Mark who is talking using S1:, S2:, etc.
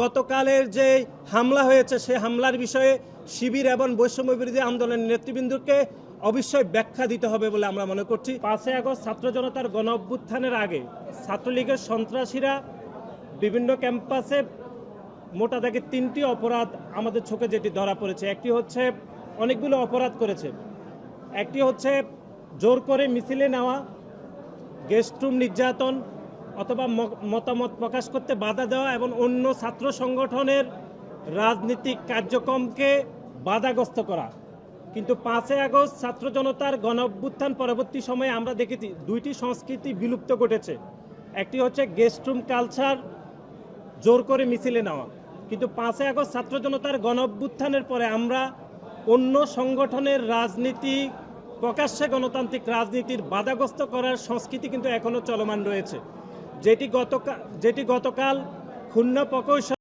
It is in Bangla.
S1: গতকালের যে হামলা হয়েছে সেই হামলার বিষয়ে শিবির এবং বৈষম্য বিরোধী আন্দোলনের নেতৃবৃন্দকে অবশ্যই ব্যাখ্যা দিতে হবে বলে আমরা মনে করছি। 5ই আগস্ট ছাত্র জনতার গণ অভ্যুত্থানের আগে ছাত্রলীগের সন্ত্রাসীরা বিভিন্ন ক্যাম্পাসে মোটা দাগে 3টি অপরাধ আমাদের চোখে যেটি ধরা পড়েছে। একটি হচ্ছে অনেকগুলো অপরাধ করেছে। একটি হচ্ছে জোর করে মিছিলে নেওয়া, গেস্টরুম নির্যাতন অথবা মতামত প্রকাশ করতে বাধা দেওয়া এবং অন্য ছাত্র সংগঠনের রাজনৈতিক কার্যক্রমকে বাধাগ্রস্ত করা। কিন্তু 5ই আগস্ট ছাত্র জনতার গণ অভ্যুত্থান পরবর্তী সময়ে আমরা দেখেছি 2টি সংস্কৃতি বিলুপ্ত ঘটেছে। একটি হচ্ছে গেস্টরুম কালচার, জোর করে মিছিলে নেওয়া। কিন্তু 5ই আগস্ট ছাত্র জনতার গণ অভ্যুত্থানের পরে আমরা অন্য সংগঠনের রাজনীতি, প্রকাশ্যে গণতান্ত্রিক রাজনীতির বাধাগ্রস্ত করার সংস্কৃতি কিন্তু এখনও চলমান রয়েছে, যেটি গতকাল খুলনা প্রকৌশল